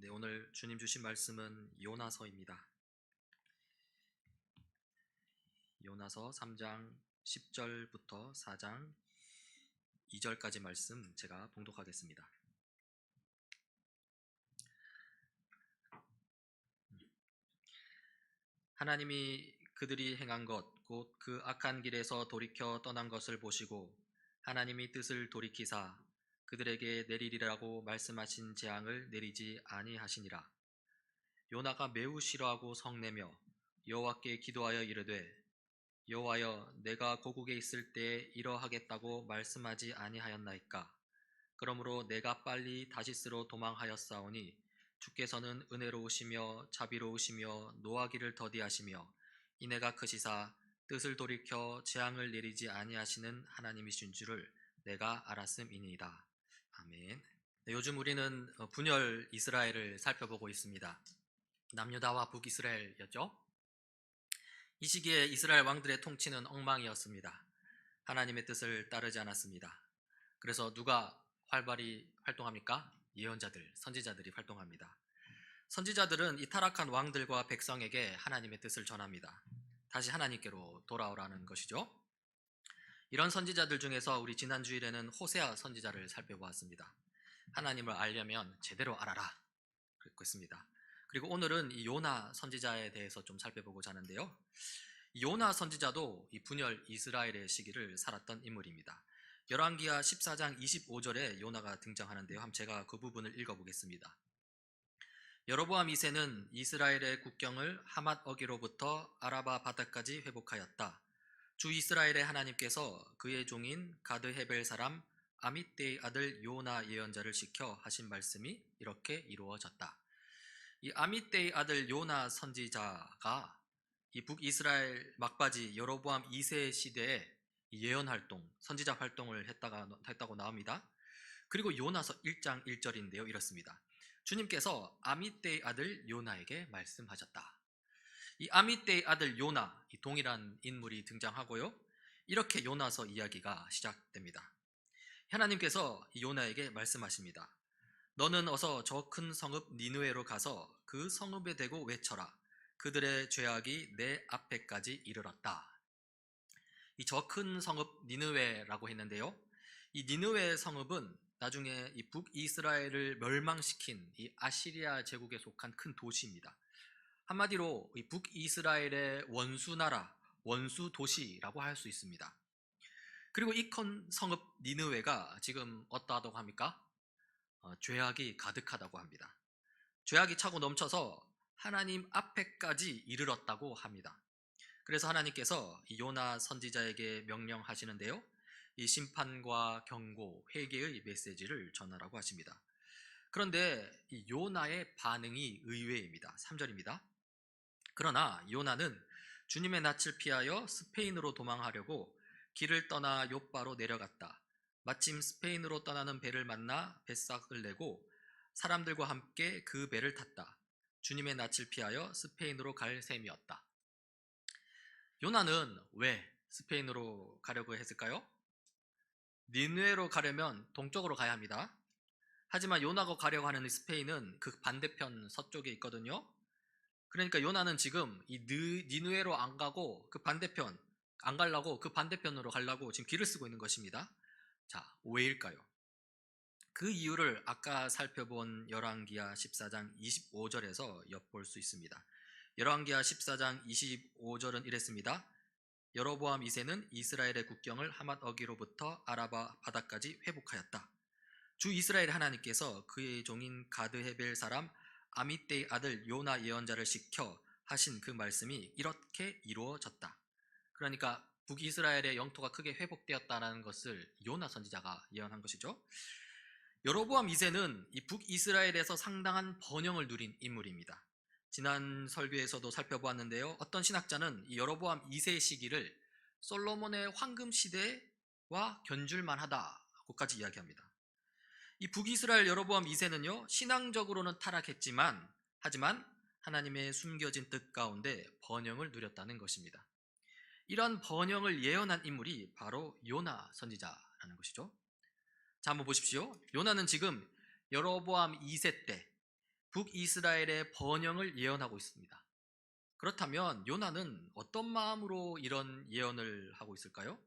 네, 오늘 주님 주신 말씀은 요나서입니다. 요나서 3장 10절부터 4장 2절까지 말씀 제가 봉독하겠습니다. 하나님이 그들이 행한 것, 곧 그 악한 길에서 돌이켜 떠난 것을 보시고 하나님이 뜻을 돌이키사 그들에게 내리리라고 말씀하신 재앙을 내리지 아니하시니라. 요나가 매우 싫어하고 성내며 여호와께 기도하여 이르되 여호와여, 내가 고국에 있을 때에 이러하겠다고 말씀하지 아니하였나이까? 그러므로 내가 빨리 다시스로 도망하였사오니 주께서는 은혜로우시며 자비로우시며 노하기를 더디하시며 인애가 크시사 뜻을 돌이켜 재앙을 내리지 아니하시는 하나님이신 줄을 내가 알았음이니이다. 아멘. 네, 요즘 우리는 분열 이스라엘을 살펴보고 있습니다. 남유다와 북이스라엘이었죠. 이 시기에 이스라엘 왕들의 통치는 엉망이었습니다. 하나님의 뜻을 따르지 않았습니다. 그래서 누가 활발히 활동합니까? 예언자들, 선지자들이 활동합니다. 선지자들은 이 타락한 왕들과 백성에게 하나님의 뜻을 전합니다. 다시 하나님께로 돌아오라는 것이죠. 이런 선지자들 중에서 우리 지난 주일에는 호세아 선지자를 살펴보았습니다. 하나님을 알려면 제대로 알아라 그랬습니다. 그리고 오늘은 이 요나 선지자에 대해서 좀 살펴보고자 하는데요. 요나 선지자도 이 분열 이스라엘의 시기를 살았던 인물입니다. 열왕기하 14장 25절에 요나가 등장하는데요. 한번 제가 그 부분을 읽어보겠습니다. 여로보암 2세는 이스라엘의 국경을 하맛 어기로부터 아라바 바다까지 회복하였다. 주 이스라엘의 하나님께서 그의 종인 가드 헤벨 사람 아밋데의 아들 요나 예언자를 시켜 하신 말씀이 이렇게 이루어졌다. 이 아밋데의 아들 요나 선지자가 이 북이스라엘 막바지 여로보암 2세 시대에 예언 활동, 선지자 활동을 했다고 나옵니다. 그리고 요나서 1장 1절인데요. 이렇습니다. 주님께서 아밋데의 아들 요나에게 말씀하셨다. 이 아밋데의 아들 요나, 이 동일한 인물이 등장하고요. 이렇게 요나서 이야기가 시작됩니다. 하나님께서 이 요나에게 말씀하십니다. 너는 어서 저 큰 성읍 니느웨로 가서 그 성읍에 대고 외쳐라. 그들의 죄악이 내 앞에까지 이르렀다. 이 저 큰 성읍 니느웨라고 했는데요. 이 니느웨 성읍은 나중에 이 북이스라엘을 멸망시킨 이 아시리아 제국에 속한 큰 도시입니다. 한마디로 이 북이스라엘의 원수나라, 원수 도시라고 할 수 있습니다. 그리고 이 큰 성읍 니느웨가 지금 어떠하다고 합니까? 죄악이 가득하다고 합니다. 죄악이 차고 넘쳐서 하나님 앞에까지 이르렀다고 합니다. 그래서 하나님께서 이 요나 선지자에게 명령하시는데요. 이 심판과 경고, 회개의 메시지를 전하라고 하십니다. 그런데 이 요나의 반응이 의외입니다. 3절입니다. 그러나 요나는 주님의 낯을 피하여 스페인으로 도망하려고 길을 떠나 욥바로 내려갔다. 마침 스페인으로 떠나는 배를 만나 뱃삭을 내고 사람들과 함께 그 배를 탔다. 주님의 낯을 피하여 스페인으로 갈 셈이었다. 요나는 왜 스페인으로 가려고 했을까요? 니느웨로 가려면 동쪽으로 가야 합니다. 하지만 요나가 가려고 하는 스페인은 그 반대편 서쪽에 있거든요. 그러니까 요나는 지금 이 니느웨로 안 가고 그 반대편, 안 가려고 그 반대편으로 가려고 지금 길을 쓰고 있는 것입니다. 자, 왜일까요? 그 이유를 아까 살펴본 열왕기하 14장 25절에서 엿볼 수 있습니다. 열왕기하 14장 25절은 이랬습니다. 여로보암 2세는 이스라엘의 국경을 하맛 어기로부터 아라바 바다까지 회복하였다. 주 이스라엘 하나님께서 그의 종인 가드 헤벨 사람 아밋데의 아들 요나 예언자를 시켜 하신 그 말씀이 이렇게 이루어졌다. 그러니까 북이스라엘의 영토가 크게 회복되었다는 것을 요나 선지자가 예언한 것이죠. 여로보암 2세는 이 북이스라엘에서 상당한 번영을 누린 인물입니다. 지난 설교에서도 살펴보았는데요. 어떤 신학자는 이 여로보암 2세 시기를 솔로몬의 황금 시대와 견줄만 하다고까지 이야기합니다. 이 북이스라엘 여로보암 2세는요, 신앙적으로는 타락했지만, 하지만 하나님의 숨겨진 뜻 가운데 번영을 누렸다는 것입니다. 이런 번영을 예언한 인물이 바로 요나 선지자라는 것이죠. 자, 한번 보십시오. 요나는 지금 여로보암 2세 때 북이스라엘의 번영을 예언하고 있습니다. 그렇다면 요나는 어떤 마음으로 이런 예언을 하고 있을까요?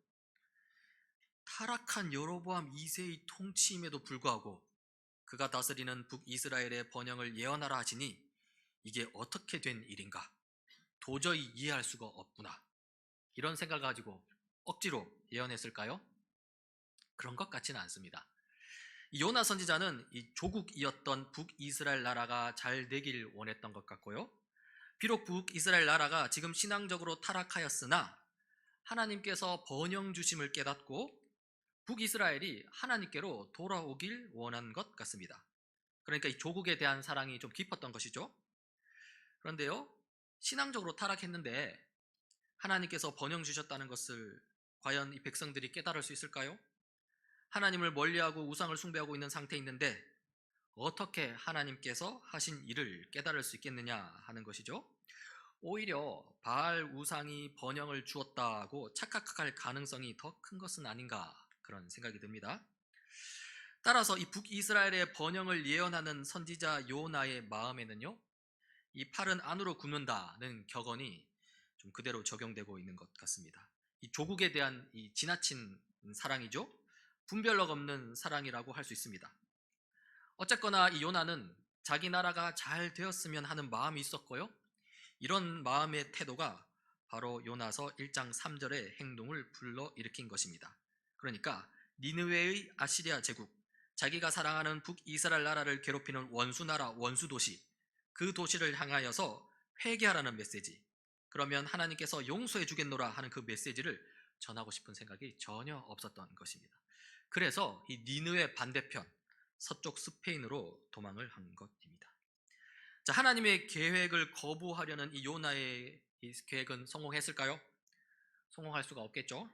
타락한 여로보암 2세의 통치임에도 불구하고 그가 다스리는 북이스라엘의 번영을 예언하라 하시니 이게 어떻게 된 일인가? 도저히 이해할 수가 없구나. 이런 생각을 가지고 억지로 예언했을까요? 그런 것 같지는 않습니다. 이 요나 선지자는 이 조국이었던 북이스라엘 나라가 잘 되길 원했던 것 같고요. 비록 북이스라엘 나라가 지금 신앙적으로 타락하였으나 하나님께서 번영 주심을 깨닫고 북이스라엘이 하나님께로 돌아오길 원한 것 같습니다. 그러니까 이 조국에 대한 사랑이 좀 깊었던 것이죠. 그런데요, 신앙적으로 타락했는데 하나님께서 번영 주셨다는 것을 과연 이 백성들이 깨달을 수 있을까요? 하나님을 멀리하고 우상을 숭배하고 있는 상태에 있는데 어떻게 하나님께서 하신 일을 깨달을 수 있겠느냐 하는 것이죠. 오히려 바알 우상이 번영을 주었다고 착각할 가능성이 더 큰 것은 아닌가 그런 생각이 듭니다. 따라서 이 북이스라엘의 번영을 예언하는 선지자 요나의 마음에는요, 이 팔은 안으로 굽는다는 격언이 좀 그대로 적용되고 있는 것 같습니다. 이 조국에 대한 이 지나친 사랑이죠. 분별력 없는 사랑이라고 할 수 있습니다. 어쨌거나 이 요나는 자기 나라가 잘 되었으면 하는 마음이 있었고요. 이런 마음의 태도가 바로 요나서 1장 3절의 행동을 불러일으킨 것입니다. 그러니까 니느웨의 아시리아 제국, 자기가 사랑하는 북이스라엘 나라를 괴롭히는 원수나라, 원수도시, 그 도시를 향하여서 회개하라는 메시지, 그러면 하나님께서 용서해 주겠노라 하는 그 메시지를 전하고 싶은 생각이 전혀 없었던 것입니다. 그래서 이 니느웨 반대편 서쪽 스페인으로 도망을 한 것입니다. 자, 하나님의 계획을 거부하려는 이 요나의 이 계획은 성공했을까요? 성공할 수가 없겠죠.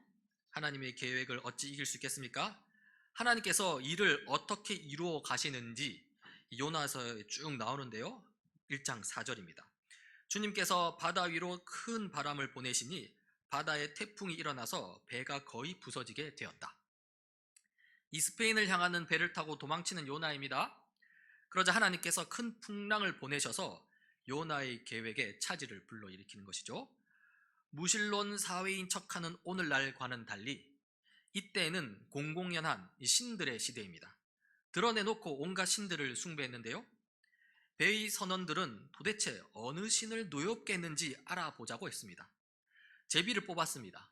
하나님의 계획을 어찌 이길 수 있겠습니까? 하나님께서 이를 어떻게 이루어 가시는지 요나서에 쭉 나오는데요. 1장 4절입니다. 주님께서 바다 위로 큰 바람을 보내시니 바다에 태풍이 일어나서 배가 거의 부서지게 되었다. 이 스페인을 향하는 배를 타고 도망치는 요나입니다. 그러자 하나님께서 큰 풍랑을 보내셔서 요나의 계획에 차질을 불러일으키는 것이죠. 무신론 사회인 척하는 오늘날과는 달리 이때에는 공공연한 신들의 시대입니다. 드러내놓고 온갖 신들을 숭배했는데요. 배의 선원들은 도대체 어느 신을 노엽게 했는지 알아보자고 했습니다. 제비를 뽑았습니다.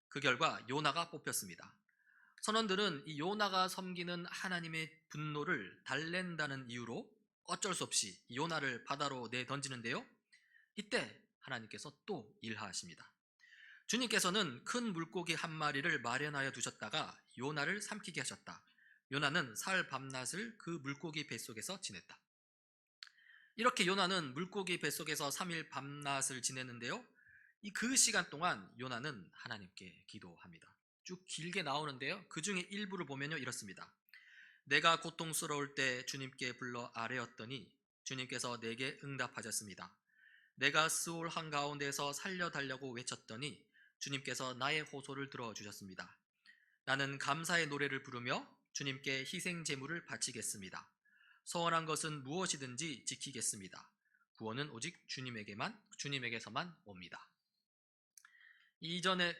그 결과 요나가 뽑혔습니다. 선원들은 이 요나가 섬기는 하나님의 분노를 달랜다는 이유로 어쩔 수 없이 요나를 바다로 내던지는데요. 이때 하나님께서 또 일하십니다. 주님께서는 큰 물고기 한 마리를 마련하여 두셨다가 요나를 삼키게 하셨다. 요나는 사흘 밤낮을 그 물고기 뱃속에서 지냈다. 이렇게 요나는 물고기 뱃속에서 3일 밤낮을 지냈는데요. 그 시간 동안 요나는 하나님께 기도합니다. 쭉 길게 나오는데요. 그 중에 일부를 보면요, 이렇습니다. 내가 고통스러울 때 주님께 불러 아뢰었더니 주님께서 내게 응답하셨습니다. 내가 스올 한가운데서 살려달라고 외쳤더니 주님께서 나의 호소를 들어주셨습니다. 나는 감사의 노래를 부르며 주님께 희생 제물을 바치겠습니다. 소원한 것은 무엇이든지 지키겠습니다. 구원은 오직 주님에게서만 옵니다. 이전에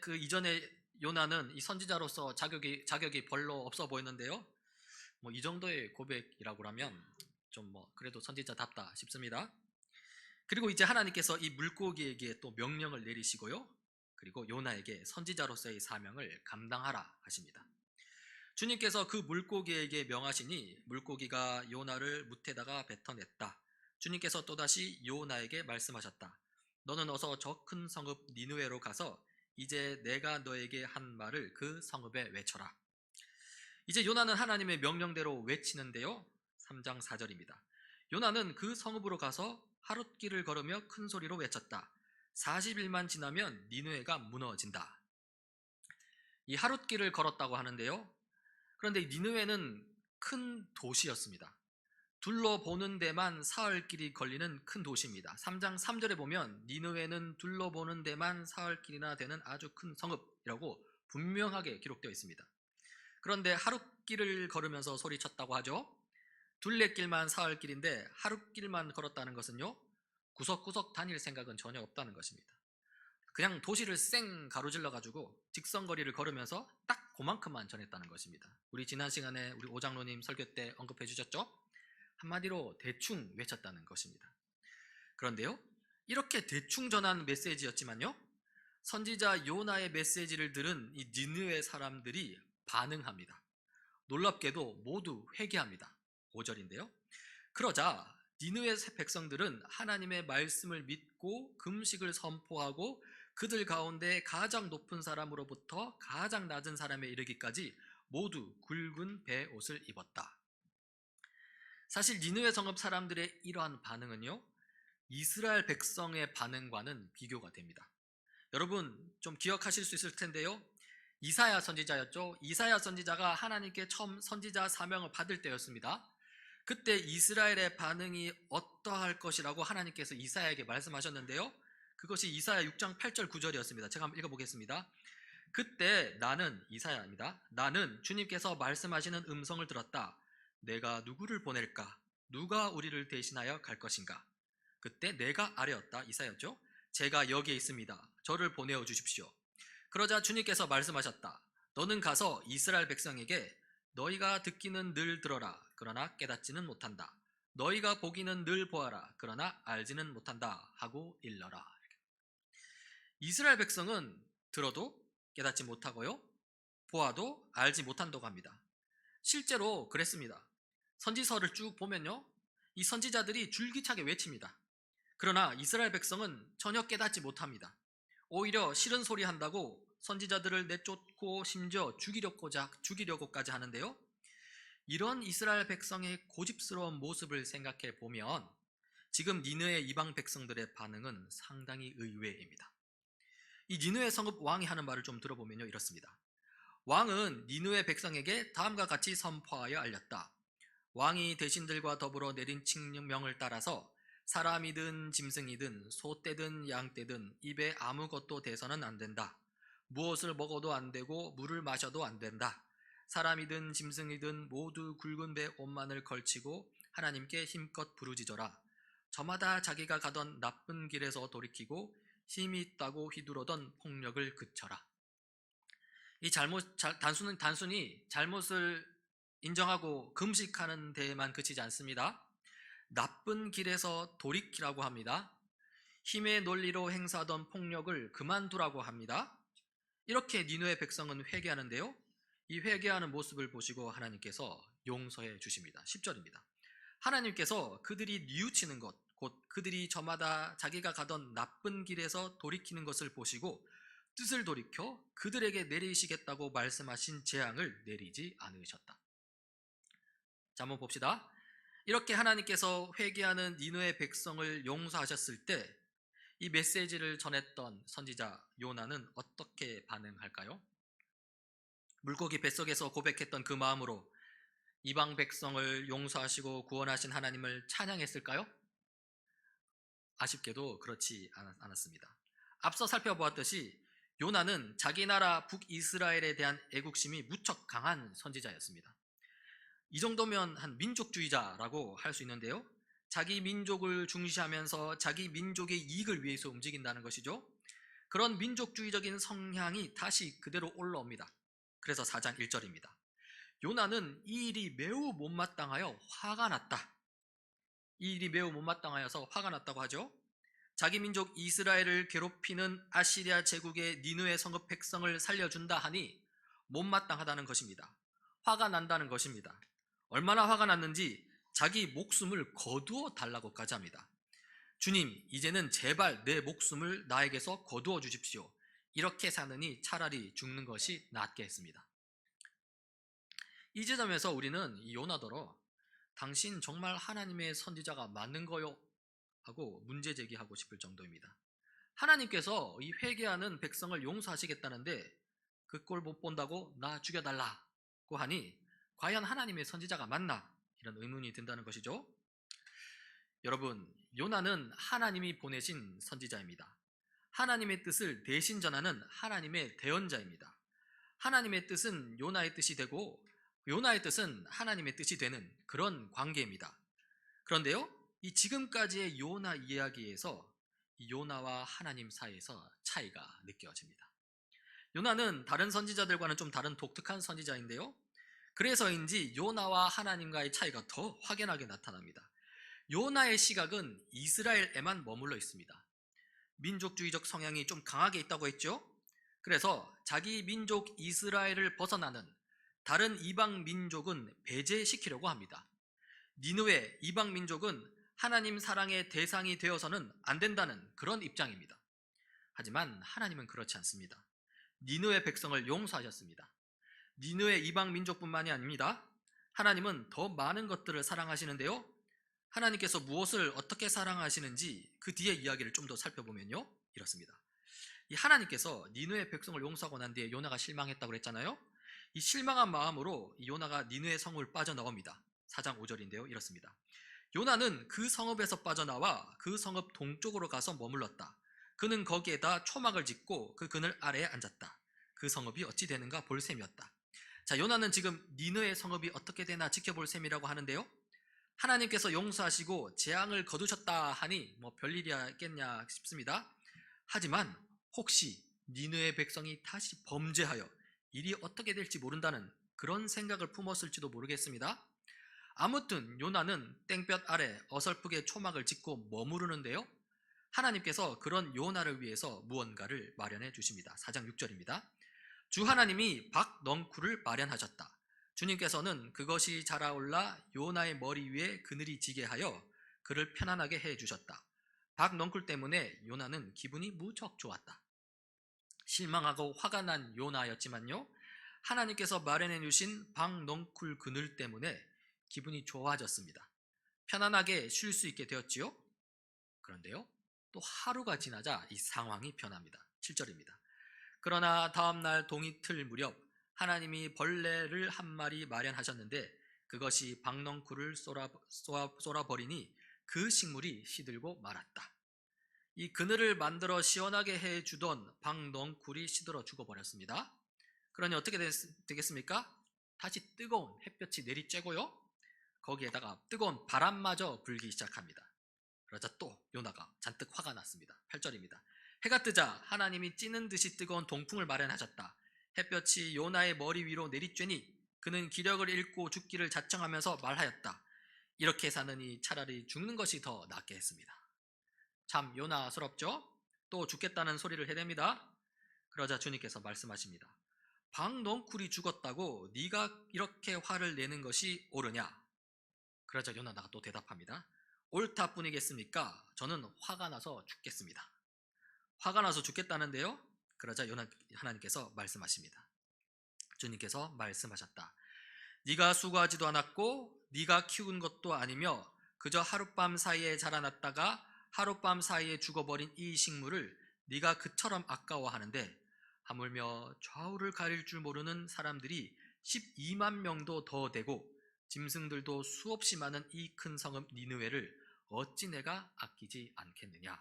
요나는 이 선지자로서 자격이 별로 없어 보였는데요. 이 정도의 고백이라고 하면 좀 그래도 선지자답다 싶습니다. 그리고 이제 하나님께서 이 물고기에게 또 명령을 내리시고요. 그리고 요나에게 선지자로서의 사명을 감당하라 하십니다. 주님께서 그 물고기에게 명하시니 물고기가 요나를 뭇에다가 뱉어냈다. 주님께서 또다시 요나에게 말씀하셨다. 너는 어서 저 큰 성읍 니느웨로 가서 이제 내가 너에게 한 말을 그 성읍에 외쳐라. 이제 요나는 하나님의 명령대로 외치는데요. 3장 4절입니다. 요나는 그 성읍으로 가서 하룻길을 걸으며 큰 소리로 외쳤다. 40일만 지나면 니느웨가 무너진다. 이 하룻길을 걸었다고 하는데요. 그런데 니느웨는 큰 도시였습니다. 둘러보는 데만 사흘길이 걸리는 큰 도시입니다. 3장 3절에 보면 니느웨는 둘러보는 데만 사흘길이나 되는 아주 큰 성읍이라고 분명하게 기록되어 있습니다. 그런데 하룻길을 걸으면서 소리쳤다고 하죠. 둘레길만 사흘길인데 하루길만 걸었다는 것은요, 구석구석 다닐 생각은 전혀 없다는 것입니다. 그냥 도시를 쌩 가로질러 가지고 직선거리를 걸으면서 딱 그만큼만 전했다는 것입니다. 우리 지난 시간에 우리 오장로님 설교 때 언급해 주셨죠? 한마디로 대충 외쳤다는 것입니다. 그런데요, 이렇게 대충 전한 메시지였지만요, 선지자 요나의 메시지를 들은 이 니느웨 사람들이 반응합니다. 놀랍게도 모두 회개합니다. 5절인데요. 그러자 니느웨 백성들은 하나님의 말씀을 믿고 금식을 선포하고 그들 가운데 가장 높은 사람으로부터 가장 낮은 사람에 이르기까지 모두 굵은 베옷을 입었다. 사실 니느웨 성읍 사람들의 이러한 반응은요, 이스라엘 백성의 반응과는 비교가 됩니다. 여러분 좀 기억하실 수 있을 텐데요, 이사야 선지자였죠. 이사야 선지자가 하나님께 처음 선지자 사명을 받을 때였습니다. 그때 이스라엘의 반응이 어떠할 것이라고 하나님께서 이사야에게 말씀하셨는데요, 그것이 이사야 6장 8절 9절이었습니다. 제가 한번 읽어보겠습니다. 그때 나는, 이사야입니다, 나는 주님께서 말씀하시는 음성을 들었다. 내가 누구를 보낼까? 누가 우리를 대신하여 갈 것인가? 그때 내가 아뢰었다. 이사야죠. 제가 여기에 있습니다. 저를 보내어 주십시오. 그러자 주님께서 말씀하셨다. 너는 가서 이스라엘 백성에게 너희가 듣기는 늘 들어라. 그러나 깨닫지는 못한다. 너희가 보기는 늘 보아라. 그러나 알지는 못한다. 하고 일러라. 이스라엘 백성은 들어도 깨닫지 못하고요, 보아도 알지 못한다고 합니다. 실제로 그랬습니다. 선지서를 쭉 보면요, 이 선지자들이 줄기차게 외칩니다. 그러나 이스라엘 백성은 전혀 깨닫지 못합니다. 오히려 싫은 소리 한다고 선지자들을 내쫓고 심지어 죽이려고까지 하는데요, 이런 이스라엘 백성의 고집스러운 모습을 생각해 보면 지금 니느웨 이방 백성들의 반응은 상당히 의외입니다. 이 니느웨 성읍 왕이 하는 말을 좀 들어보면요, 이렇습니다. 왕은 니느웨 백성에게 다음과 같이 선포하여 알렸다. 왕이 대신들과 더불어 내린 칙령을 따라서 사람이든 짐승이든 소떼든 양떼든 입에 아무것도 대서는 안 된다. 무엇을 먹어도 안 되고 물을 마셔도 안 된다. 사람이든 짐승이든 모두 굵은 배 옷만을 걸치고 하나님께 힘껏 부르짖어라. 저마다 자기가 가던 나쁜 길에서 돌이키고 힘이 있다고 휘두르던 폭력을 그쳐라. 이 단순히 잘못을 인정하고 금식하는 데에만 그치지 않습니다. 나쁜 길에서 돌이키라고 합니다. 힘의 논리로 행사하던 폭력을 그만두라고 합니다. 이렇게 니느웨 백성은 회개하는데요, 이 회개하는 모습을 보시고 하나님께서 용서해 주십니다. 10절입니다. 하나님께서 그들이 뉘우치는 것, 곧 그들이 저마다 자기가 가던 나쁜 길에서 돌이키는 것을 보시고 뜻을 돌이켜 그들에게 내리시겠다고 말씀하신 재앙을 내리지 않으셨다. 자, 한번 봅시다. 이렇게 하나님께서 회개하는 니느웨 백성을 용서하셨을 때 이 메시지를 전했던 선지자 요나는 어떻게 반응할까요? 물고기 뱃속에서 고백했던 그 마음으로 이방 백성을 용서하시고 구원하신 하나님을 찬양했을까요? 아쉽게도 그렇지 않았습니다. 앞서 살펴보았듯이 요나는 자기 나라 북이스라엘에 대한 애국심이 무척 강한 선지자였습니다. 이 정도면 한 민족주의자라고 할 수 있는데요, 자기 민족을 중시하면서 자기 민족의 이익을 위해서 움직인다는 것이죠. 그런 민족주의적인 성향이 다시 그대로 올라옵니다. 그래서 4장 1절입니다. 요나는 이 일이 매우 못마땅하여 화가 났다. 이 일이 매우 못마땅하여서 화가 났다고 하죠. 자기 민족 이스라엘을 괴롭히는 아시리아 제국의 니느웨 성읍 백성을 살려준다 하니 못마땅하다는 것입니다. 화가 난다는 것입니다. 얼마나 화가 났는지 자기 목숨을 거두어 달라고까지 합니다. 주님, 이제는 제발 내 목숨을 나에게서 거두어 주십시오. 이렇게 사느니 차라리 죽는 것이 낫겠습니다. 이 지점에서 우리는 이 요나더러 당신 정말 하나님의 선지자가 맞는 거요? 하고 문제 제기하고 싶을 정도입니다. 하나님께서 이 회개하는 백성을 용서하시겠다는데 그 꼴 못 본다고 나 죽여달라고 하니 과연 하나님의 선지자가 맞나? 이런 의문이 든다는 것이죠. 여러분, 요나는 하나님이 보내신 선지자입니다. 하나님의 뜻을 대신 전하는 하나님의 대언자입니다. 하나님의 뜻은 요나의 뜻이 되고 요나의 뜻은 하나님의 뜻이 되는 그런 관계입니다. 그런데요, 이 지금까지의 요나 이야기에서 이 요나와 하나님 사이에서 차이가 느껴집니다. 요나는 다른 선지자들과는 좀 다른 독특한 선지자인데요, 그래서인지 요나와 하나님과의 차이가 더 확연하게 나타납니다. 요나의 시각은 이스라엘에만 머물러 있습니다. 민족주의적 성향이 좀 강하게 있다고 했죠. 그래서 자기 민족 이스라엘을 벗어나는 다른 이방 민족은 배제시키려고 합니다. 니느웨 이방 민족은 하나님 사랑의 대상이 되어서는 안 된다는 그런 입장입니다. 하지만 하나님은 그렇지 않습니다. 니느웨 백성을 용서하셨습니다. 니느웨 이방 민족뿐만이 아닙니다. 하나님은 더 많은 것들을 사랑하시는데요, 하나님께서 무엇을 어떻게 사랑하시는지 그 뒤에 이야기를 좀 더 살펴보면요, 이렇습니다. 이 하나님께서 니느웨 백성을 용서하고 난 뒤에 요나가 실망했다고 그랬잖아요. 이 실망한 마음으로 이 요나가 니느웨 성을 빠져나옵니다. 4장 5절인데요, 이렇습니다. 요나는 그 성읍에서 빠져나와 그 성읍 동쪽으로 가서 머물렀다. 그는 거기에다 초막을 짓고 그 그늘 아래에 앉았다. 그 성읍이 어찌 되는가 볼 셈이었다. 자, 요나는 지금 니느웨 성읍이 어떻게 되나 지켜볼 셈이라고 하는데요, 하나님께서 용서하시고 재앙을 거두셨다 하니 뭐 별일이겠냐 싶습니다. 하지만 혹시 니느웨 백성이 다시 범죄하여 일이 어떻게 될지 모른다는 그런 생각을 품었을지도 모르겠습니다. 아무튼 요나는 땡볕 아래 어설프게 초막을 짓고 머무르는데요, 하나님께서 그런 요나를 위해서 무언가를 마련해 주십니다. 4장 6절입니다. 주 하나님이 박넝쿨을 마련하셨다. 주님께서는 그것이 자라올라 요나의 머리 위에 그늘이 지게 하여 그를 편안하게 해 주셨다. 박넝쿨 때문에 요나는 기분이 무척 좋았다. 실망하고 화가 난 요나였지만요, 하나님께서 마련해 주신 박넝쿨 그늘 때문에 기분이 좋아졌습니다. 편안하게 쉴 수 있게 되었지요. 그런데요, 또 하루가 지나자 이 상황이 변합니다. 7절입니다. 그러나 다음날 동이틀 무렵 하나님이 벌레를 한 마리 마련하셨는데 그것이 박넝쿨을 쏘아버리니 그 식물이 시들고 말았다. 이 그늘을 만들어 시원하게 해주던 박넝쿨이 시들어 죽어버렸습니다. 그러니 어떻게 되겠습니까? 다시 뜨거운 햇볕이 내리쬐고요, 거기에다가 뜨거운 바람마저 불기 시작합니다. 그러자 또 요나가 잔뜩 화가 났습니다. 8절입니다. 해가 뜨자 하나님이 찌는 듯이 뜨거운 동풍을 마련하셨다. 햇볕이 요나의 머리 위로 내리쬐니 그는 기력을 잃고 죽기를 자청하면서 말하였다. 이렇게 사느니 차라리 죽는 것이 더 낫게 했습니다. 참 요나스럽죠? 또 죽겠다는 소리를 해댑니다. 그러자 주님께서 말씀하십니다. 박넝쿨이 죽었다고 네가 이렇게 화를 내는 것이 옳으냐? 그러자 요나가 또 대답합니다. 옳다 뿐이겠습니까? 저는 화가 나서 죽겠습니다. 화가 나서 죽겠다는데요, 그러자 하나님께서 말씀하십니다. 주님께서 말씀하셨다. 네가 수고하지도 않았고 네가 키운 것도 아니며 그저 하룻밤 사이에 자라났다가 하룻밤 사이에 죽어버린 이 식물을 네가 그처럼 아까워하는데 하물며 좌우를 가릴 줄 모르는 사람들이 12만 명도 더 되고 짐승들도 수없이 많은 이 큰 성읍 니느웨를 어찌 내가 아끼지 않겠느냐.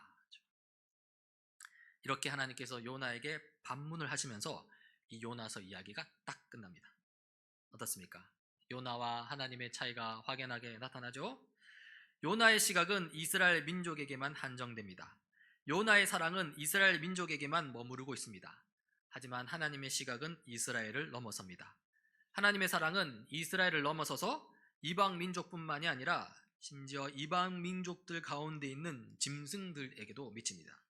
이렇게 하나님께서 요나에게 반문을 하시면서 이 요나서 이야기가 딱 끝납니다. 어떻습니까? 요나와 하나님의 차이가 확연하게 나타나죠? 요나의 시각은 이스라엘 민족에게만 한정됩니다. 요나의 사랑은 이스라엘 민족에게만 머무르고 있습니다. 하지만 하나님의 시각은 이스라엘을 넘어섭니다. 하나님의 사랑은 이스라엘을 넘어서서 이방 민족뿐만이 아니라 심지어 이방 민족들 가운데 있는 짐승들에게도 미칩니다.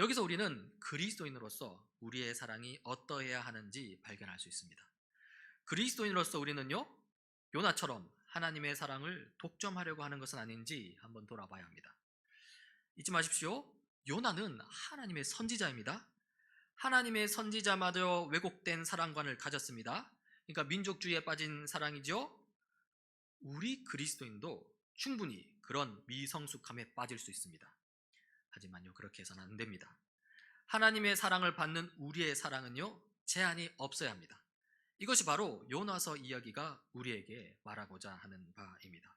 여기서 우리는 그리스도인으로서 우리의 사랑이 어떠해야 하는지 발견할 수 있습니다. 그리스도인으로서 우리는요, 요나처럼 하나님의 사랑을 독점하려고 하는 것은 아닌지 한번 돌아봐야 합니다. 잊지 마십시오. 요나는 하나님의 선지자입니다. 하나님의 선지자마저 왜곡된 사랑관을 가졌습니다. 그러니까 민족주의에 빠진 사랑이죠. 우리 그리스도인도 충분히 그런 미성숙함에 빠질 수 있습니다. 하지만요, 그렇게 해서는 안 됩니다. 하나님의 사랑을 받는 우리의 사랑은요, 제한이 없어야 합니다. 이것이 바로 요나서 이야기가 우리에게 말하고자 하는 바입니다.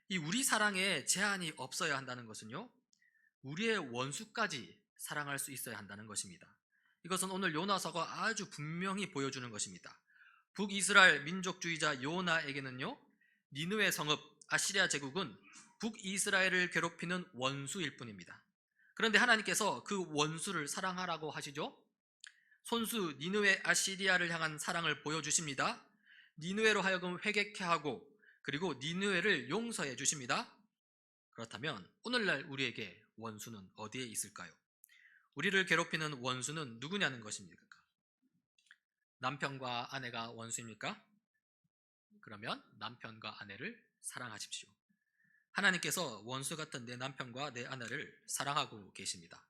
이 우리 사랑에 제한이 없어야 한다는 것은요, 우리의 원수까지 사랑할 수 있어야 한다는 것입니다. 이것은 오늘 요나서가 아주 분명히 보여주는 것입니다. 북이스라엘 민족주의자 요나에게는요, 니느웨 성읍 아시리아 제국은 북이스라엘을 괴롭히는 원수일 뿐입니다. 그런데 하나님께서 그 원수를 사랑하라고 하시죠. 손수 니느웨 아시리아를 향한 사랑을 보여주십니다. 니느웨로 하여금 회개케 하고 그리고 니느웨를 용서해 주십니다. 그렇다면 오늘날 우리에게 원수는 어디에 있을까요? 우리를 괴롭히는 원수는 누구냐는 것입니까? 남편과 아내가 원수입니까? 그러면 남편과 아내를 사랑하십시오. 하나님께서 원수 같은 내 남편과 내 아내를 사랑하고 계십니다.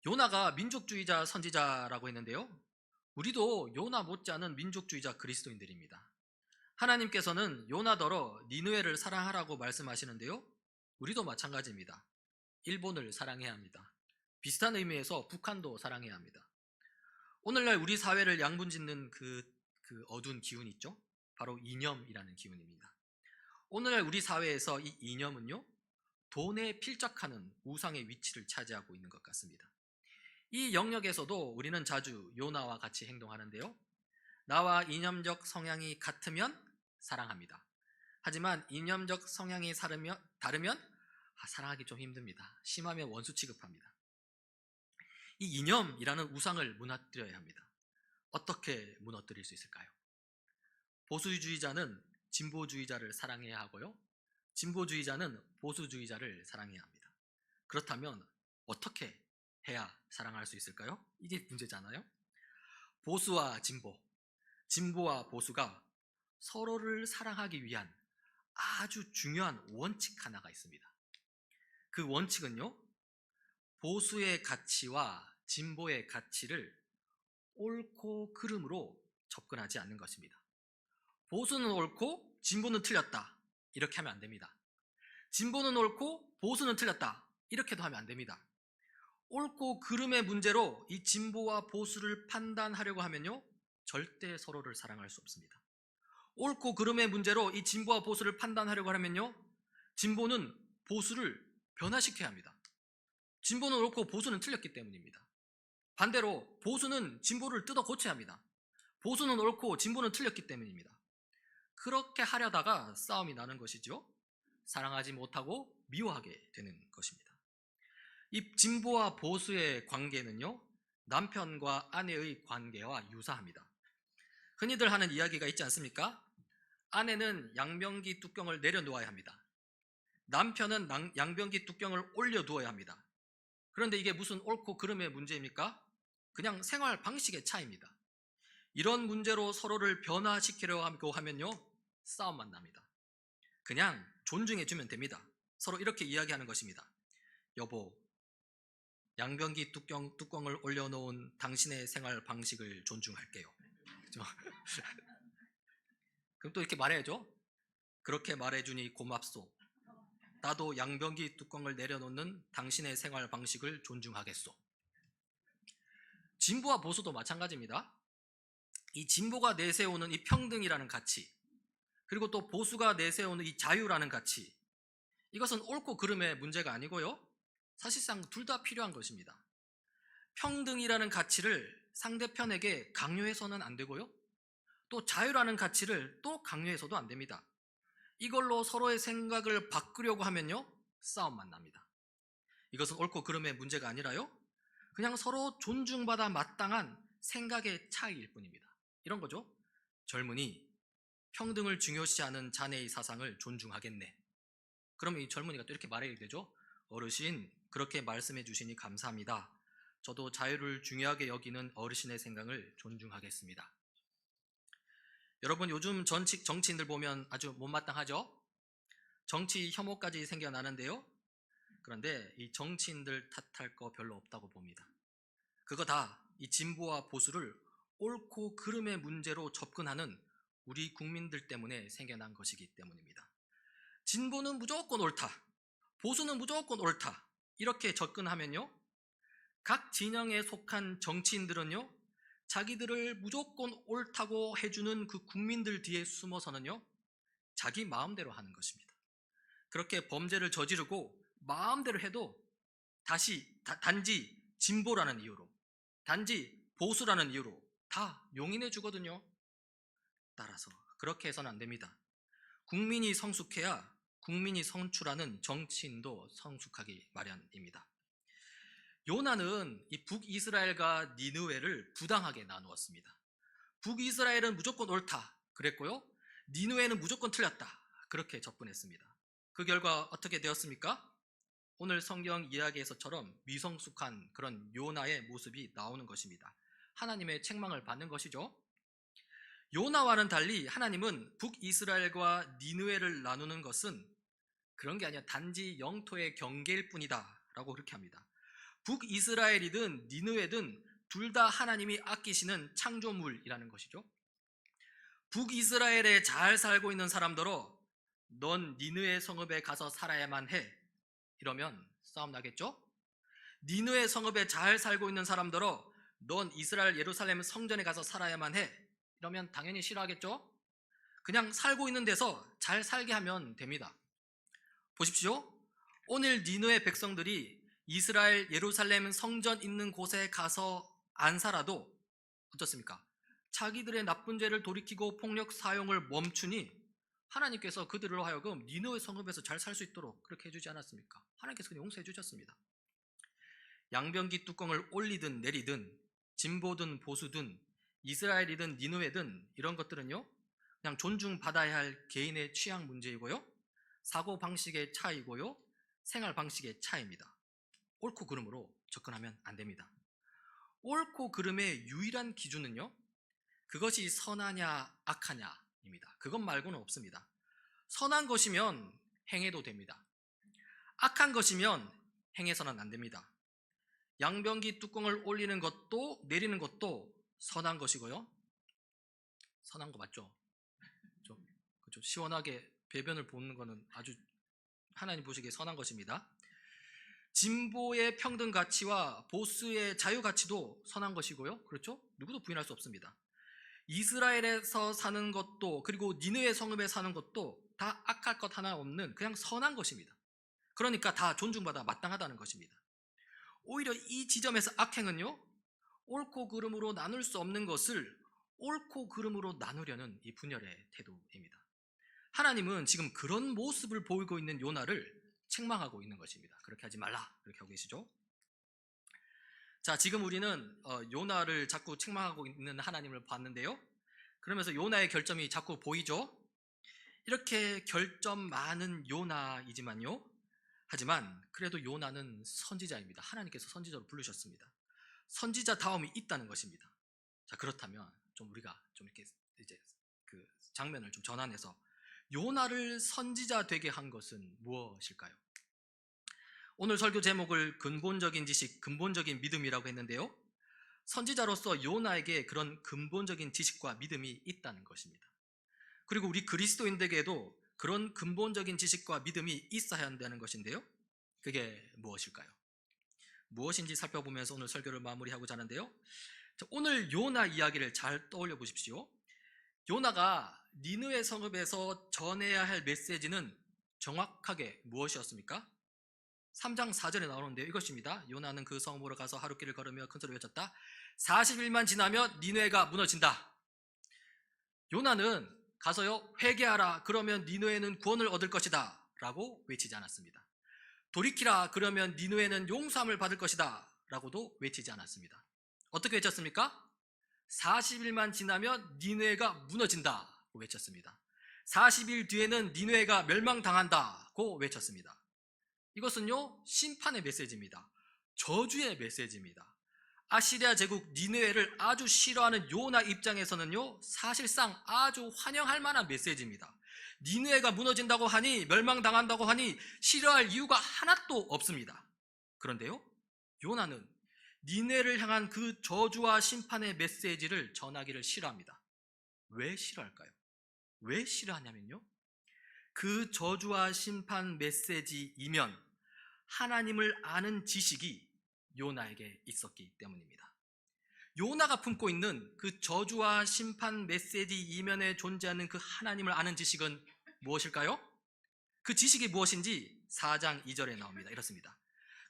요나가 민족주의자 선지자라고 했는데요, 우리도 요나 못지않은 민족주의자 그리스도인들입니다. 하나님께서는 요나더러 니느웨를 사랑하라고 말씀하시는데요, 우리도 마찬가지입니다. 일본을 사랑해야 합니다. 비슷한 의미에서 북한도 사랑해야 합니다. 오늘날 우리 사회를 양분짓는 그 어두운 기운이 있죠? 바로 이념이라는 기운입니다. 오늘날 우리 사회에서 이 이념은요, 돈에 필적하는 우상의 위치를 차지하고 있는 것 같습니다. 이 영역에서도 우리는 자주 요나와 같이 행동하는데요, 나와 이념적 성향이 같으면 사랑합니다. 하지만 이념적 성향이 다르면 사랑하기 좀 힘듭니다. 심하면 원수 취급합니다. 이 이념이라는 우상을 무너뜨려야 합니다. 어떻게 무너뜨릴 수 있을까요? 보수주의자는 진보주의자를 사랑해야 하고요, 진보주의자는 보수주의자를 사랑해야 합니다. 그렇다면 어떻게 해야 사랑할 수 있을까요? 이게 문제잖아요. 보수와 진보, 진보와 보수가 서로를 사랑하기 위한 아주 중요한 원칙 하나가 있습니다. 그 원칙은요, 보수의 가치와 진보의 가치를 옳고 그름으로 접근하지 않는 것입니다. 보수는 옳고 진보는 틀렸다, 이렇게 하면 안 됩니다. 진보는 옳고 보수는 틀렸다, 이렇게도 하면 안 됩니다. 옳고 그름의 문제로 이 진보와 보수를 판단하려고 하면요, 절대 서로를 사랑할 수 없습니다. 옳고 그름의 문제로 이 진보와 보수를 판단하려고 하면요, 진보는 보수를 변화시켜야 합니다. 진보는 옳고 보수는 틀렸기 때문입니다. 반대로 보수는 진보를 뜯어 고쳐야 합니다. 보수는 옳고 진보는 틀렸기 때문입니다. 그렇게 하려다가 싸움이 나는 것이죠. 사랑하지 못하고 미워하게 되는 것입니다. 이 진보와 보수의 관계는요, 남편과 아내의 관계와 유사합니다. 흔히들 하는 이야기가 있지 않습니까? 아내는 양변기 뚜껑을 내려놓아야 합니다. 남편은 양변기 뚜껑을 올려두어야 합니다. 그런데 이게 무슨 옳고 그름의 문제입니까? 그냥 생활 방식의 차이입니다. 이런 문제로 서로를 변화시키려고 하면요, 싸움만 납니다. 그냥 존중해주면 됩니다. 서로 이렇게 이야기하는 것입니다. 여보, 양변기 뚜껑을 올려놓은 당신의 생활 방식을 존중할게요. 그렇죠? 그럼 또 이렇게 말해야죠. 그렇게 말해주니 고맙소. 나도 양변기 뚜껑을 내려놓는 당신의 생활 방식을 존중하겠소. 진보와 보수도 마찬가지입니다. 이 진보가 내세우는 이 평등이라는 가치, 그리고 또 보수가 내세우는 이 자유라는 가치, 이것은 옳고 그름의 문제가 아니고요, 사실상 둘 다 필요한 것입니다. 평등이라는 가치를 상대편에게 강요해서는 안 되고요, 또 자유라는 가치를 또 강요해서도 안 됩니다. 이걸로 서로의 생각을 바꾸려고 하면요, 싸움만 납니다. 이것은 옳고 그름의 문제가 아니라요, 그냥 서로 존중받아 마땅한 생각의 차이일 뿐입니다. 이런 거죠. 젊은이, 평등을 중요시하는 자네의 사상을 존중하겠네. 그러면 이 젊은이가 또 이렇게 말해야 되죠. 어르신, 그렇게 말씀해 주시니 감사합니다. 저도 자유를 중요하게 여기는 어르신의 생각을 존중하겠습니다. 여러분, 요즘 정치인들 보면 아주 못마땅하죠? 정치 혐오까지 생겨나는데요, 그런데 이 정치인들 탓할 거 별로 없다고 봅니다. 그거 다 이 진보와 보수를 옳고 그름의 문제로 접근하는 우리 국민들 때문에 생겨난 것이기 때문입니다. 진보는 무조건 옳다, 보수는 무조건 옳다, 이렇게 접근하면요, 각 진영에 속한 정치인들은요, 자기들을 무조건 옳다고 해주는 그 국민들 뒤에 숨어서는요, 자기 마음대로 하는 것입니다. 그렇게 범죄를 저지르고 마음대로 해도 단지 진보라는 이유로, 단지 보수라는 이유로 다 용인해 주거든요. 따라서 그렇게 해서는 안 됩니다. 국민이 성숙해야 국민이 선출하는 정치인도 성숙하기 마련입니다. 요나는 이 북이스라엘과 니느웨를 부당하게 나누었습니다. 북이스라엘은 무조건 옳다 그랬고요. 니느웨는 무조건 틀렸다 그렇게 접근했습니다. 그 결과 어떻게 되었습니까? 오늘 성경 이야기에서처럼 미성숙한 그런 요나의 모습이 나오는 것입니다. 하나님의 책망을 받는 것이죠. 요나와는 달리 하나님은 북이스라엘과 니느웨를 나누는 것은 그런 게 아니라 단지 영토의 경계일 뿐이다 라고 그렇게 합니다. 북이스라엘이든 니느웨든 둘 다 하나님이 아끼시는 창조물이라는 것이죠. 북이스라엘에 잘 살고 있는 사람들로 넌 니느웨 성읍에 가서 살아야만 해 이러면 싸움 나겠죠? 니느웨 성읍에 잘 살고 있는 사람들로 넌 이스라엘 예루살렘 성전에 가서 살아야만 해 이러면 당연히 싫어하겠죠? 그냥 살고 있는 데서 잘 살게 하면 됩니다. 보십시오. 오늘 니느웨 백성들이 이스라엘 예루살렘 성전 있는 곳에 가서 안 살아도 어떻습니까? 자기들의 나쁜 죄를 돌이키고 폭력 사용을 멈추니 하나님께서 그들로 하여금 니느웨 성읍에서 잘 살 수 있도록 그렇게 해주지 않았습니까? 하나님께서 그냥 용서해 주셨습니다. 양변기 뚜껑을 올리든 내리든 진보든 보수든 이스라엘이든 니느웨든 이런 것들은요 그냥 존중받아야 할 개인의 취향 문제이고요 사고방식의 차이고요 생활 방식의 차이입니다. 옳고 그름으로 접근하면 안 됩니다. 옳고 그름의 유일한 기준은요 그것이 선하냐 악하냐입니다. 그것 말고는 없습니다. 선한 것이면 행해도 됩니다. 악한 것이면 행해서는 안 됩니다. 양변기 뚜껑을 올리는 것도 내리는 것도 선한 것이고요. 선한 거 맞죠? 그렇죠? 시원하게 배변을 보는 거는 아주 하나님 보시기에 선한 것입니다. 진보의 평등 가치와 보수의 자유 가치도 선한 것이고요. 그렇죠? 누구도 부인할 수 없습니다. 이스라엘에서 사는 것도 그리고 니느웨 성읍에 사는 것도 다 악할 것 하나 없는 그냥 선한 것입니다. 그러니까 다 존중받아 마땅하다는 것입니다. 오히려 이 지점에서 악행은요 옳고 그름으로 나눌 수 없는 것을 옳고 그름으로 나누려는 이 분열의 태도입니다. 하나님은 지금 그런 모습을 보이고 있는 요나를 책망하고 있는 것입니다. 그렇게 하지 말라 그렇게 하고 계시죠. 자, 지금 우리는 요나를 자꾸 책망하고 있는 하나님을 봤는데요. 그러면서 요나의 결점이 자꾸 보이죠. 이렇게 결점 많은 요나이지만요. 하지만 그래도 요나는 선지자입니다. 하나님께서 선지자로 부르셨습니다. 선지자다움이 있다는 것입니다. 자, 그렇다면 좀 우리가 좀 이렇게 이제 그 장면을 좀 전환해서 요나를 선지자 되게 한 것은 무엇일까요? 오늘 설교 제목을 근본적인 지식, 근본적인 믿음이라고 했는데요. 선지자로서 요나에게 그런 근본적인 지식과 믿음이 있다는 것입니다. 그리고 우리 그리스도인들에게도 그런 근본적인 지식과 믿음이 있어야 한다는 것인데요. 그게 무엇일까요? 무엇인지 살펴보면서 오늘 설교를 마무리하고자 하는데요. 오늘 요나 이야기를 잘 떠올려 보십시오. 요나가 니느웨 성읍에서 전해야 할 메시지는 정확하게 무엇이었습니까? 3장 4절에 나오는데요. 이것입니다. 요나는 그 성읍으로 가서 하루길을 걸으며 큰 소리로 외쳤다. 40일만 지나면 니느웨가 무너진다. 요나는 가서요 회개하라 그러면 니느웨는 구원을 얻을 것이다 라고 외치지 않았습니다. 돌이키라 그러면 니느웨는 용서함을 받을 것이다 라고도 외치지 않았습니다. 어떻게 외쳤습니까? 40일만 지나면 니느웨가 무너진다고 외쳤습니다. 40일 뒤에는 니느웨가 멸망당한다고 외쳤습니다. 이것은요 심판의 메시지입니다. 저주의 메시지입니다. 아시리아 제국 니느웨를 아주 싫어하는 요나 입장에서는요 사실상 아주 환영할 만한 메시지입니다. 니느웨가 무너진다고 하니 멸망당한다고 하니 싫어할 이유가 하나도 없습니다. 그런데요 요나는 니느웨를 향한 그 저주와 심판의 메시지를 전하기를 싫어합니다. 왜 싫어할까요? 왜 싫어하냐면요 그 저주와 심판 메시지이면 하나님을 아는 지식이 요나에게 있었기 때문입니다. 요나가 품고 있는 그 저주와 심판 메시지 이면에 존재하는 그 하나님을 아는 지식은 무엇일까요? 그 지식이 무엇인지 4장 2절에 나옵니다. 이렇습니다.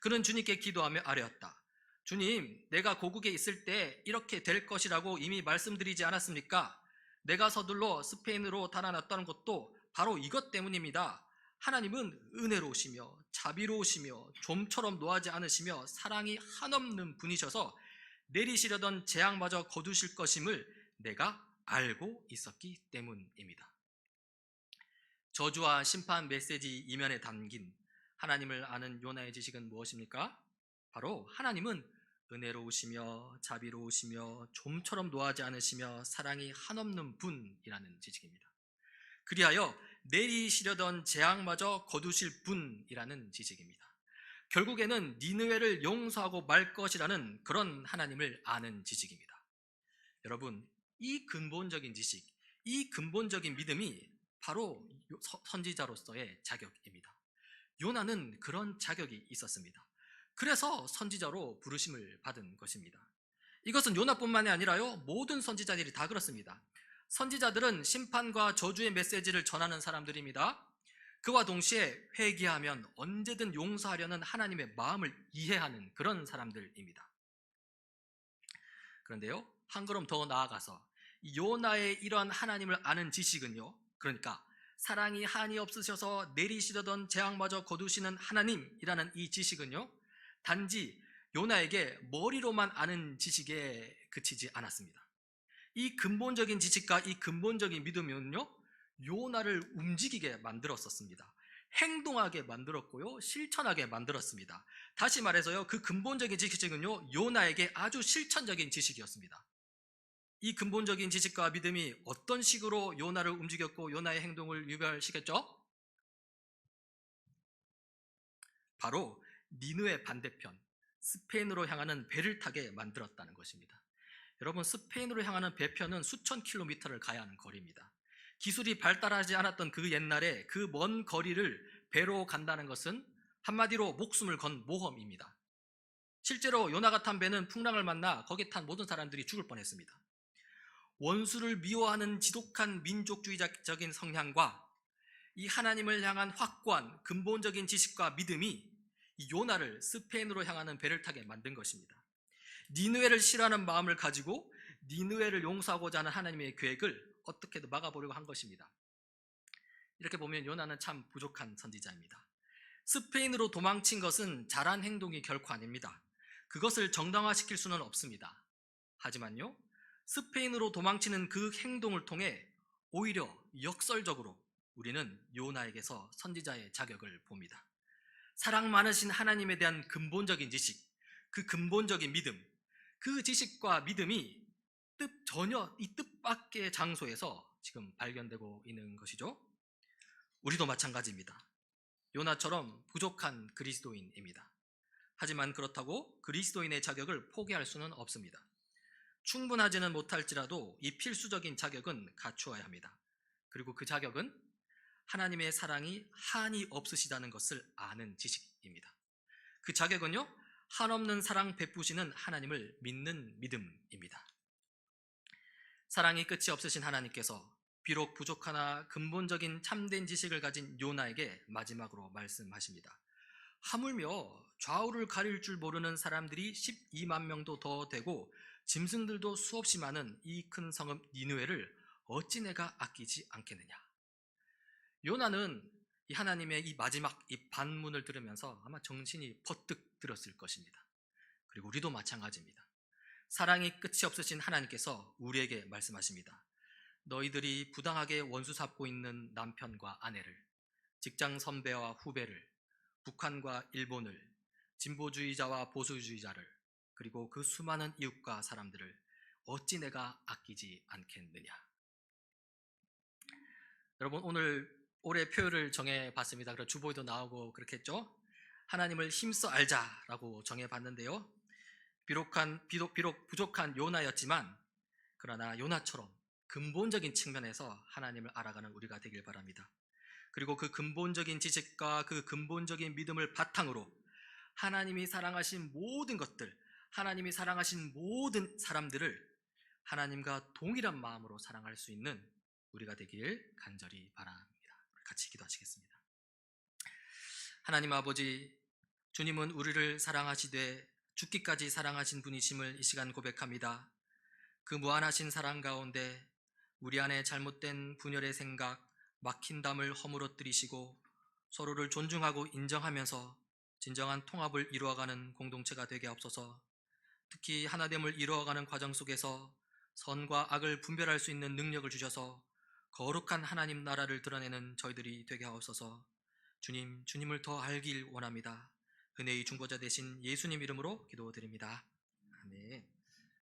그는 주님께 기도하며 아뢰었다. 주님, 내가 고국에 있을 때 이렇게 될 것이라고 이미 말씀드리지 않았습니까? 내가 서둘러 스페인으로 달아났다는 것도 바로 이것 때문입니다. 하나님은 은혜로우시며 자비로우시며 좀처럼 노하지 않으시며 사랑이 한없는 분이셔서 내리시려던 재앙마저 거두실 것임을 내가 알고 있었기 때문입니다. 저주와 심판 메시지 이면에 담긴 하나님을 아는 요나의 지식은 무엇입니까? 바로 하나님은 은혜로우시며 자비로우시며 좀처럼 노하지 않으시며 사랑이 한없는 분이라는 지식입니다. 그리하여 내리시려던 재앙마저 거두실 분이라는 지식입니다. 결국에는 니느웨를 용서하고 말 것이라는 그런 하나님을 아는 지식입니다. 여러분, 이 근본적인 지식, 이 근본적인 믿음이 바로 선지자로서의 자격입니다. 요나는 그런 자격이 있었습니다. 그래서 선지자로 부르심을 받은 것입니다. 이것은 요나뿐만이 아니라요, 모든 선지자들이 다 그렇습니다. 선지자들은 심판과 저주의 메시지를 전하는 사람들입니다. 그와 동시에 회개하면 언제든 용서하려는 하나님의 마음을 이해하는 그런 사람들입니다. 그런데요, 한 걸음 더 나아가서 요나의 이러한 하나님을 아는 지식은요, 그러니까 사랑이 한이 없으셔서 내리시려던 재앙마저 거두시는 하나님이라는 이 지식은요, 단지 요나에게 머리로만 아는 지식에 그치지 않았습니다. 이 근본적인 지식과 이 근본적인 믿음은요, 요나를 움직이게 만들었었습니다. 행동하게 만들었고요, 실천하게 만들었습니다. 다시 말해서요, 그 근본적인 지식은요, 요나에게 아주 실천적인 지식이었습니다. 이 근본적인 지식과 믿음이 어떤 식으로 요나를 움직였고 요나의 행동을 유발시켰죠? 바로 니느웨 반대편 스페인으로 향하는 배를 타게 만들었다는 것입니다. 여러분, 스페인으로 향하는 배편은 수천 킬로미터를 가야 하는 거리입니다. 기술이 발달하지 않았던 그 옛날에 그 먼 거리를 배로 간다는 것은 한마디로 목숨을 건 모험입니다. 실제로 요나가 탄 배는 풍랑을 만나 거기에 탄 모든 사람들이 죽을 뻔했습니다. 원수를 미워하는 지독한 민족주의적인 성향과 이 하나님을 향한 확고한 근본적인 지식과 믿음이 이 요나를 스페인으로 향하는 배를 타게 만든 것입니다. 니느웨를 싫어하는 마음을 가지고 니느웨를 용서하고자 하는 하나님의 계획을 어떻게든 막아보려고 한 것입니다. 이렇게 보면 요나는 참 부족한 선지자입니다. 스페인으로 도망친 것은 잘한 행동이 결코 아닙니다. 그것을 정당화시킬 수는 없습니다. 하지만요, 스페인으로 도망치는 그 행동을 통해 오히려 역설적으로 우리는 요나에게서 선지자의 자격을 봅니다. 사랑 많으신 하나님에 대한 근본적인 지식, 그 근본적인 믿음, 그 지식과 믿음이 전혀 이 뜻밖의 장소에서 지금 발견되고 있는 것이죠. 우리도 마찬가지입니다. 요나처럼 부족한 그리스도인입니다. 하지만 그렇다고 그리스도인의 자격을 포기할 수는 없습니다. 충분하지는 못할지라도 이 필수적인 자격은 갖추어야 합니다. 그리고 그 자격은 하나님의 사랑이 한이 없으시다는 것을 아는 지식입니다. 그 자격은요, 한없는 사랑 베푸시는 하나님을 믿는 믿음입니다. 사랑이 끝이 없으신 하나님께서 비록 부족하나 근본적인 참된 지식을 가진 요나에게 마지막으로 말씀하십니다. 하물며 좌우를 가릴 줄 모르는 사람들이 12만 명도 더 되고 짐승들도 수없이 많은 이 큰 성읍 니느웨를 어찌 내가 아끼지 않겠느냐. 요나는 이 하나님의 이 마지막 이 반문을 들으면서 아마 정신이 퍼뜩 들었을 것입니다. 그리고 우리도 마찬가지입니다. 사랑이 끝이 없으신 하나님께서 우리에게 말씀하십니다. 너희들이 부당하게 원수 삼고 있는 남편과 아내를, 직장 선배와 후배를, 북한과 일본을, 진보주의자와 보수주의자를, 그리고 그 수많은 이웃과 사람들을 어찌 내가 아끼지 않겠느냐. 여러분, 올해 표를 정해봤습니다. 그래서 주보에도 나오고 그렇겠죠. 하나님을 힘써 알자라고 정해봤는데요. 비록 부족한 요나였지만 그러나 요나처럼 근본적인 측면에서 하나님을 알아가는 우리가 되길 바랍니다. 그리고 그 근본적인 지식과 그 근본적인 믿음을 바탕으로 하나님이 사랑하신 모든 것들, 하나님이 사랑하신 모든 사람들을 하나님과 동일한 마음으로 사랑할 수 있는 우리가 되길 간절히 바랍니다. 같이 기도하시겠습니다. 하나님 아버지, 주님은 우리를 사랑하시되 죽기까지 사랑하신 분이심을 이 시간 고백합니다. 그 무한하신 사랑 가운데 우리 안에 잘못된 분열의 생각, 막힌 담을 허물어뜨리시고 서로를 존중하고 인정하면서 진정한 통합을 이루어가는 공동체가 되게 하옵소서. 특히 하나됨을 이루어가는 과정 속에서 선과 악을 분별할 수 있는 능력을 주셔서 거룩한 하나님 나라를 드러내는 저희들이 되게 하옵소서. 주님, 주님을 더 알길 원합니다. 은혜의 중보자 되신 예수님 이름으로 기도드립니다. 아멘.